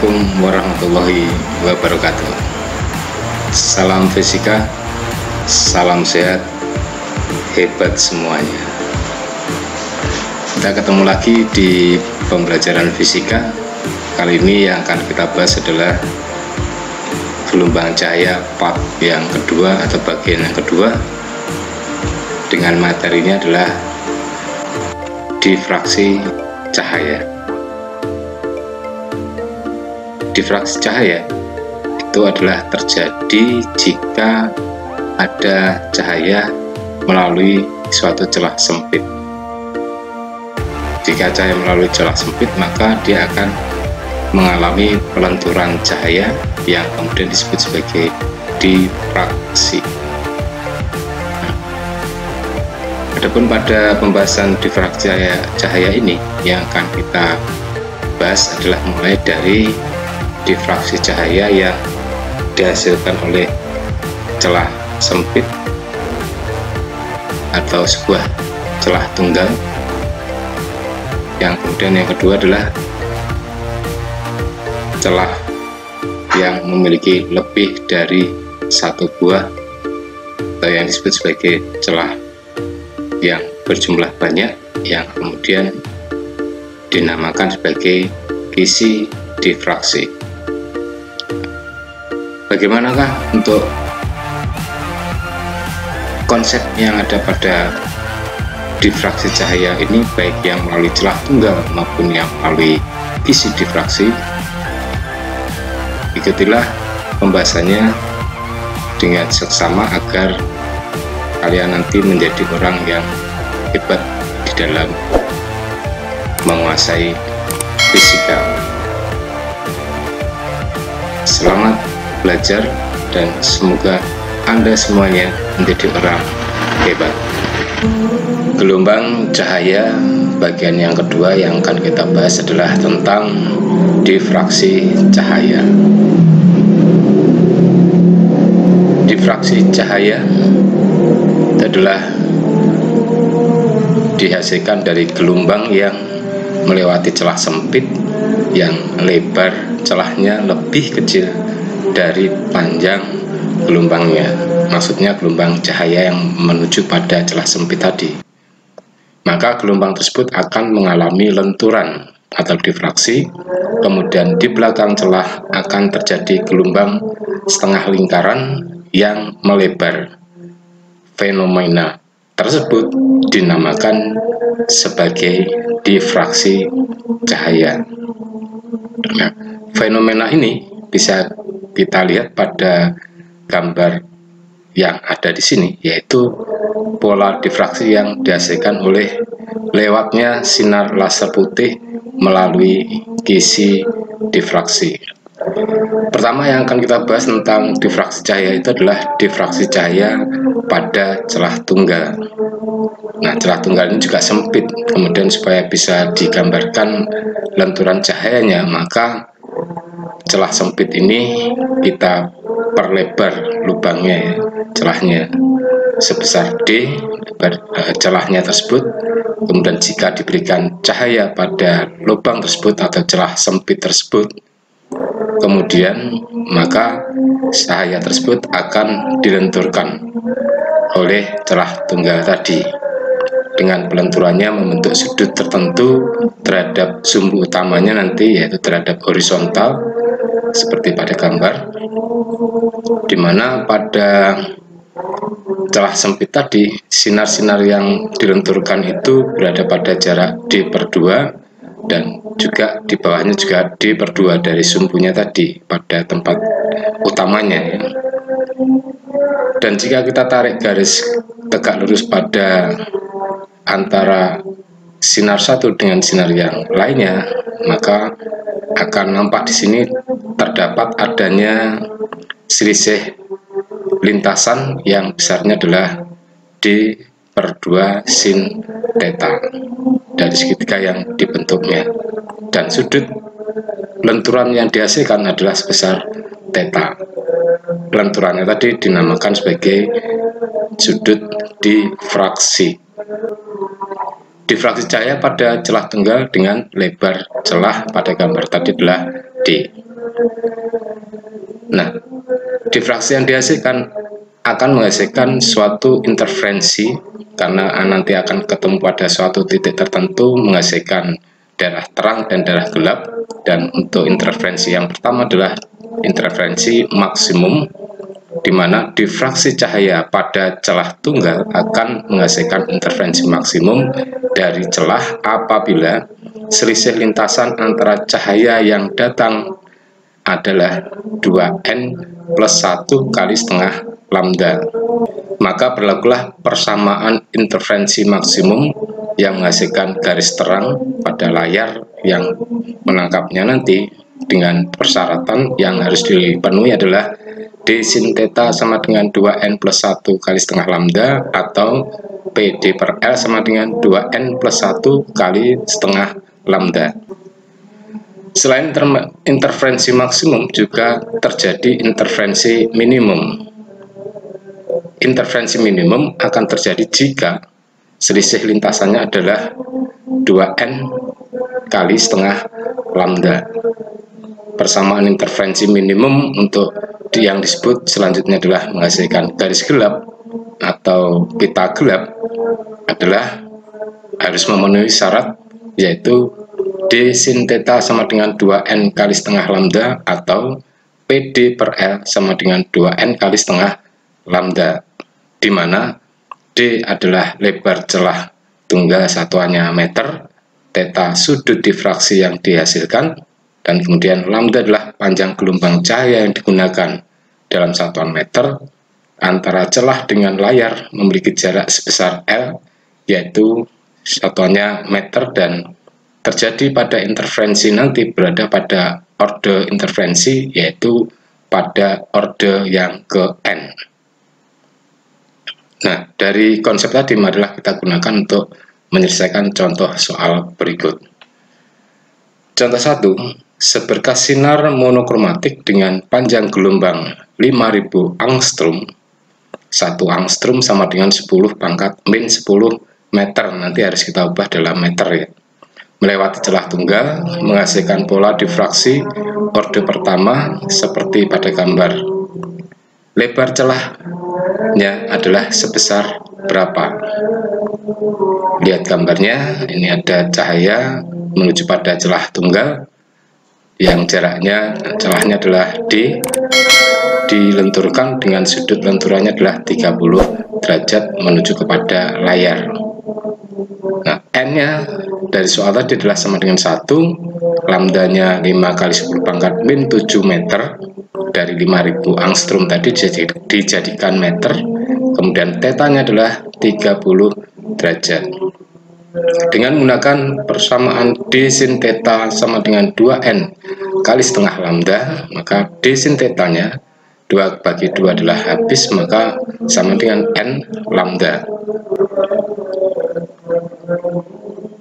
Assalamualaikum warahmatullahi wabarakatuh. Salam fisika, salam sehat, hebat semuanya. Kita ketemu lagi di pembelajaran fisika. Kali ini yang akan kita bahas adalah gelombang cahaya part yang kedua atau bagian yang kedua, dengan materinya adalah difraksi cahaya. Difraksi cahaya itu adalah terjadi jika ada cahaya melalui suatu celah sempit. Jika cahaya melalui celah sempit, maka dia akan mengalami pelenturan cahaya yang kemudian disebut sebagai difraksi. Adapun pada pembahasan difraksi cahaya ini yang akan kita bahas adalah mulai dari difraksi cahaya yang dihasilkan oleh celah sempit atau sebuah celah tunggal. Yang kemudian yang kedua adalah celah yang memiliki lebih dari satu buah atau yang disebut sebagai celah yang berjumlah banyak, yang kemudian dinamakan sebagai kisi difraksi. Bagaimanakah untuk konsep yang ada pada difraksi cahaya ini, baik yang melalui celah tunggal maupun yang melalui kisi difraksi? Ikutilah pembahasannya dengan seksama agar kalian nanti menjadi orang yang hebat di dalam menguasai fisika. Selamat belajar dan semoga Anda semuanya menjadi orang hebat. Gelombang cahaya bagian yang kedua yang akan kita bahas adalah tentang difraksi cahaya. Difraksi cahaya itu adalah dihasilkan dari gelombang yang melewati celah sempit yang lebar celahnya lebih kecil dari panjang gelombangnya. Maksudnya gelombang cahaya yang menuju pada celah sempit tadi. Maka gelombang tersebut akan mengalami lenturan atau difraksi. Kemudian di belakang celah akan terjadi gelombang setengah lingkaran yang melebar. Fenomena tersebut dinamakan sebagai difraksi cahaya. Nah, fenomena ini bisa kita lihat pada gambar yang ada di sini, yaitu pola difraksi yang dihasilkan oleh lewatnya sinar laser putih melalui kisi difraksi. Pertama yang akan kita bahas tentang difraksi cahaya itu adalah difraksi cahaya pada celah tunggal. Nah, celah tunggal ini juga sempit. Kemudian supaya bisa digambarkan lenturan cahayanya, maka celah sempit ini kita perlebar lubangnya, ya, celahnya sebesar D, celahnya tersebut. Kemudian jika diberikan cahaya pada lubang tersebut atau celah sempit tersebut, kemudian maka cahaya tersebut akan dilenturkan oleh celah tunggal tadi dengan pelenturannya membentuk sudut tertentu terhadap sumbu utamanya nanti, yaitu terhadap horizontal seperti pada gambar, di mana pada celah sempit tadi sinar-sinar yang dilenturkan itu berada pada jarak D/2 dan juga di bawahnya juga D/2 dari sumbunya tadi pada tempat utamanya, ya. Dan jika kita tarik garis tegak lurus pada antara sinar satu dengan sinar yang lainnya, maka akan nampak di sini terdapat adanya selisih lintasan yang besarnya adalah D/2 sin theta dari segitiga yang dibentuknya, dan sudut lenturan yang dihasilkan adalah sebesar theta. Lenturannya tadi dinamakan sebagai sudut difraksi. Difraksi cahaya pada celah tunggal dengan lebar celah pada gambar tadi adalah D. Nah, difraksi yang dihasilkan akan menghasilkan suatu interferensi karena nanti akan ketemu pada suatu titik tertentu menghasilkan daerah terang dan daerah gelap. Dan untuk interferensi yang pertama adalah interferensi maksimum, di mana difraksi cahaya pada celah tunggal akan menghasilkan interferensi maksimum dari celah apabila selisih lintasan antara cahaya yang datang adalah 2n plus 1 kali setengah lambda. Maka berlakulah persamaan interferensi maksimum yang menghasilkan garis terang pada layar yang menangkapnya nanti, dengan persyaratan yang harus dipenuhi adalah d sin theta sama dengan 2n plus 1 kali setengah lambda, atau PD per L sama dengan 2n plus 1 kali setengah lambda. Selain interferensi maksimum, juga terjadi interferensi minimum. Interferensi minimum akan terjadi jika selisih lintasannya adalah 2n kali setengah lambda. Persamaan interferensi minimum untuk yang disebut selanjutnya adalah menghasilkan garis gelap atau pita gelap adalah harus memenuhi syarat, yaitu d sin theta sama dengan 2n kali setengah lambda, atau PD per L sama dengan 2n kali setengah lambda, di mana D adalah lebar celah tunggal satuannya meter, theta sudut difraksi yang dihasilkan, dan kemudian lambda adalah panjang gelombang cahaya yang digunakan dalam satuan meter. Antara celah dengan layar memiliki jarak sebesar L, yaitu satuannya meter, dan terjadi pada interferensi nanti berada pada orde interferensi, yaitu pada orde yang ke N. Nah, dari konsep tadi marilah kita gunakan untuk menyelesaikan contoh soal berikut. Contoh 1, seberkas sinar monokromatik dengan panjang gelombang 5000 angstrom. 1 angstrom sama dengan 10 pangkat min 10 meter, nanti harus kita ubah dalam meter ya. Melewati celah tunggal, menghasilkan pola difraksi orde pertama seperti pada gambar. Lebar celahnya adalah sebesar berapa? Lihat gambarnya, ini ada cahaya menuju pada celah tunggal yang jaraknya, celahnya adalah D, dilenturkan dengan sudut lenturannya adalah 30 derajat menuju kepada layar. Nah, N-nya dari soal tadi adalah sama dengan 1, lambdanya 5 kali 10 pangkat min 7 meter, dari 5000 angstrom tadi dijadikan meter, kemudian tetanya adalah 30 derajat. Dengan menggunakan persamaan d sin theta sama dengan 2n kali setengah lambda, maka d sin tetanya 2 bagi 2 adalah habis, maka sama dengan n lambda.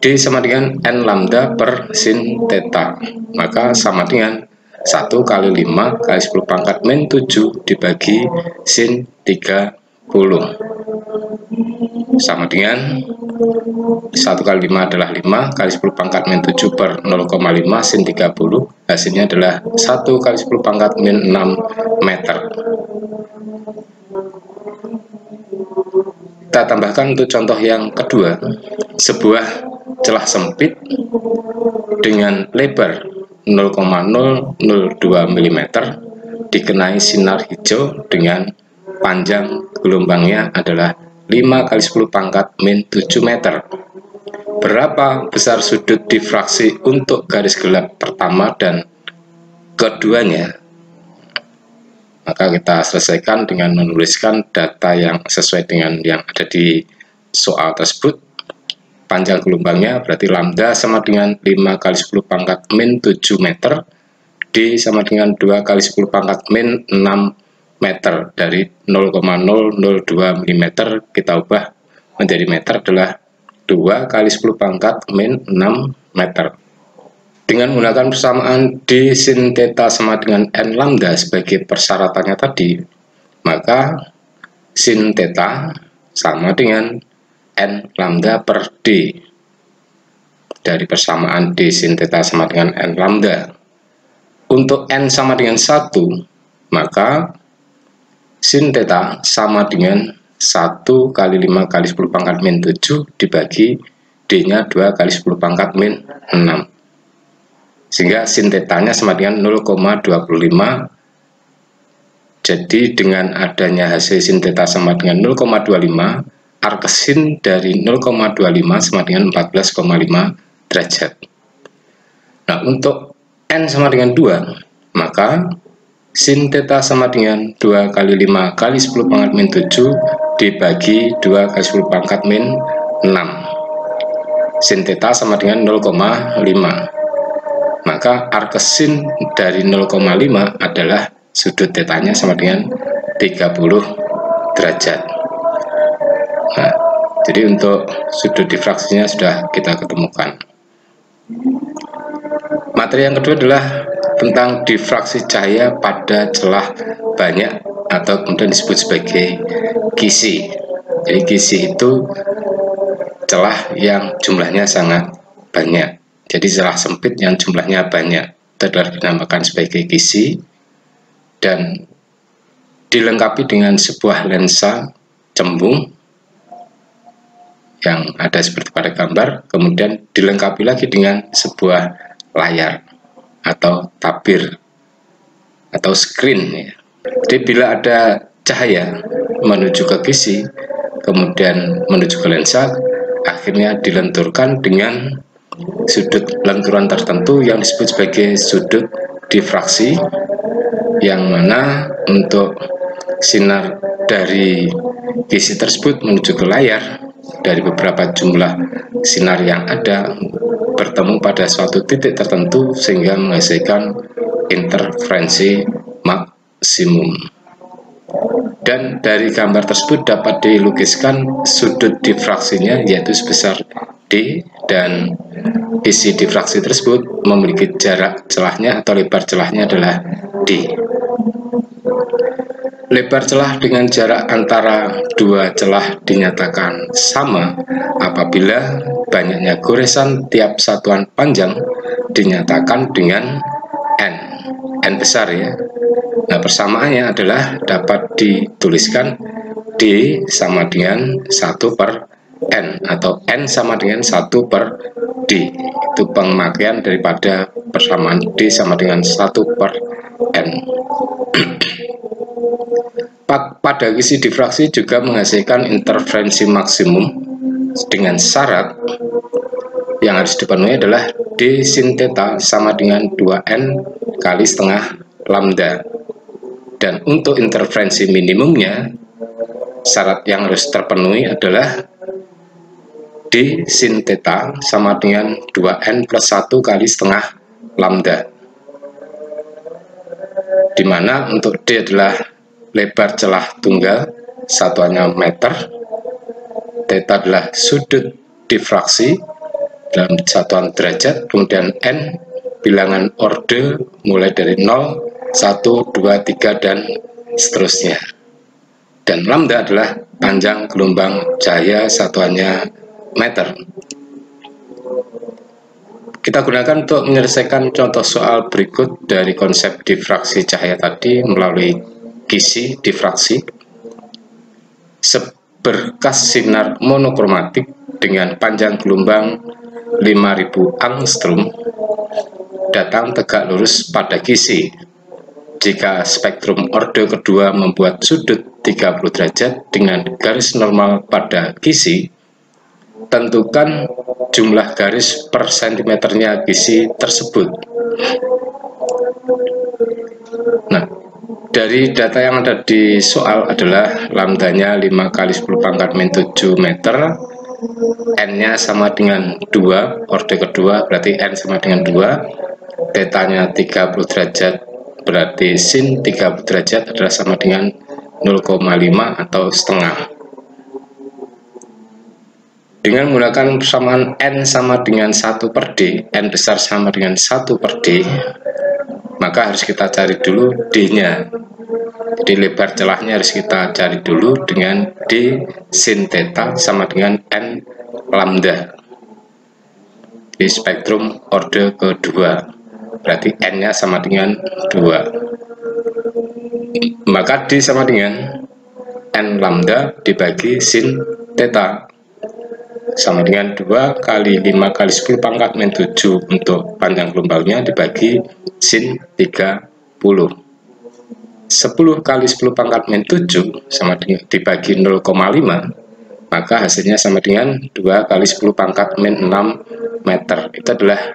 D sama dengan n lambda per sin theta, maka sama dengan 1 kali 5 kali 10 pangkat min 7 dibagi sin 30, sama dengan 1 kali 5 adalah 5 kali 10 pangkat min 7 per 0,5 sin 30, hasilnya adalah 1 kali 10 pangkat min 6 meter. Kita tambahkan untuk contoh yang kedua, sebuah celah sempit dengan lebar 0,002 mm dikenai sinar hijau dengan panjang gelombangnya adalah 5 kali 10 pangkat min 7 meter. Berapa besar sudut difraksi untuk garis gelap pertama dan keduanya? Maka kita selesaikan dengan menuliskan data yang sesuai dengan yang ada di soal tersebut. Panjang gelombangnya berarti lambda sama dengan 5 kali 10 pangkat min 7 meter, D sama dengan 2 kali 10 pangkat min 6 meter. Dari 0,002 mm kita ubah menjadi meter adalah 2 kali 10 pangkat min 6 meter. Dengan menggunakan persamaan d sin theta sama dengan n lambda sebagai persyaratannya tadi, maka sin theta sama dengan n lambda per d. Dari persamaan d sin theta sama dengan n lambda, untuk N sama dengan 1, maka sin theta sama dengan 1 kali 5 kali 10 pangkat min 7 dibagi D-nya 2 kali 10 pangkat min 6. Sehingga sin theta-nya sama dengan 0,25. Jadi dengan adanya hasil sin theta sama dengan 0,25, arcsin dari 0,25 sama dengan 14,5 derajat. Nah, untuk N sama dengan 2, maka sin theta sama dengan 2 kali 5 kali 10 pangkat min 7 dibagi 2 kali 10 pangkat min 6. Sin theta sama dengan 0,5. Maka arcsin dari 0,5 adalah sudut tetanya sama dengan 30 derajat. Nah, jadi untuk sudut difraksinya sudah kita ketemukan. Materi yang kedua adalah tentang difraksi cahaya pada celah banyak atau kemudian disebut sebagai kisi. Jadi kisi itu celah yang jumlahnya sangat banyak. Jadi celah sempit yang jumlahnya banyak itu adalah dinamakan sebagai kisi, dan dilengkapi dengan sebuah lensa cembung yang ada seperti pada gambar, kemudian dilengkapi lagi dengan sebuah layar atau tabir atau screen ya. Jadi bila ada cahaya menuju ke kisi kemudian menuju ke lensa, akhirnya dilenturkan dengan sudut lenturan tertentu yang disebut sebagai sudut difraksi, yang mana untuk sinar dari kisi tersebut menuju ke layar dari beberapa jumlah sinar yang ada bertemu pada suatu titik tertentu sehingga menghasilkan interferensi maksimum. Dan dari gambar tersebut dapat dilukiskan sudut difraksinya yaitu sebesar D, dan isi difraksi tersebut memiliki jarak celahnya atau lebar celahnya adalah D. Lebar celah dengan jarak antara dua celah dinyatakan sama apabila banyaknya goresan tiap satuan panjang dinyatakan dengan N besar ya. Nah, persamaannya adalah dapat dituliskan D sama dengan 1/N atau N sama dengan 1/D. Itu pemakaian daripada persamaan D sama dengan 1/N. Pada kisi difraksi juga menghasilkan interferensi maksimum dengan syarat yang harus dipenuhi adalah D sin theta sama dengan 2N kali setengah lambda. Dan untuk interferensi minimumnya, syarat yang harus terpenuhi adalah D sin theta sama dengan 2N plus 1 kali setengah lambda, dimana untuk D adalah lebar celah tunggal, satuannya meter, theta adalah sudut difraksi dalam satuan derajat, kemudian N bilangan orde mulai dari 0, 1, 2, 3, dan seterusnya. Dan lambda adalah panjang gelombang cahaya, satuannya meter. Kita gunakan untuk menyelesaikan contoh soal berikut dari konsep difraksi cahaya tadi melalui kisi difraksi. Seberkas sinar monokromatik dengan panjang gelombang 5000 angstrom datang tegak lurus pada kisi. Jika spektrum orde kedua membuat sudut 30 derajat dengan garis normal pada kisi, tentukan jumlah garis per sentimeternya kisi tersebut. Nah, dari data yang ada di soal adalah lambdanya 5 kali 10 pangkat min 7 meter, N-nya sama dengan 2, orde kedua berarti N sama dengan 2, tetanya 30 derajat berarti sin 30 derajat adalah sama dengan 0,5 atau setengah. Dengan menggunakan persamaan N sama dengan 1/D, N besar sama dengan 1/D, maka harus kita cari dulu D-nya. Jadi lebar celahnya harus kita cari dulu dengan D sin theta sama dengan N lambda di spektrum orde kedua. berarti N-nya sama dengan 2. Maka D sama dengan N lambda dibagi sin theta, sama dengan 2 kali 5 kali 10 pangkat min 7 untuk panjang gelombangnya dibagi sin 30. 10 kali 10 pangkat min 7 sama dengan dibagi 0,5, maka hasilnya sama dengan 2 kali 10 pangkat min 6 meter. Itu adalah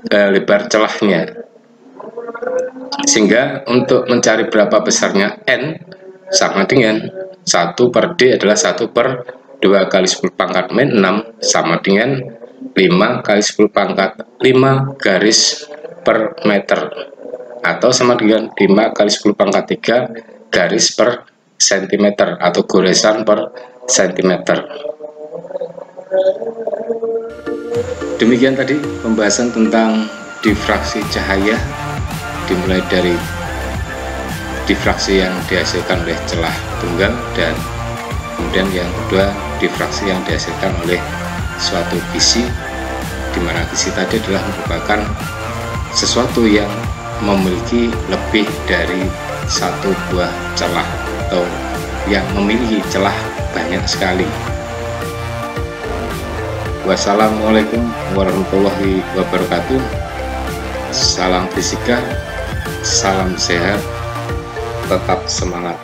lebar celahnya. Sehingga untuk mencari berapa besarnya N sama dengan 1 per D adalah 1 per 2 kali 10 pangkat min 6 sama dengan 5 kali 10 pangkat 5 garis per meter, atau sama dengan 5 kali 10 pangkat 3 garis per sentimeter atau goresan per sentimeter. Demikian tadi pembahasan tentang difraksi cahaya, dimulai dari difraksi yang dihasilkan oleh celah tunggal, dan kemudian yang kedua difraksi yang dihasilkan oleh suatu bisi, di mana bisi tadi adalah merupakan sesuatu yang memiliki lebih dari satu buah celah atau yang memiliki celah banyak sekali. Wassalamualaikum warahmatullahi wabarakatuh. Salam fisika, salam sehat, tetap semangat.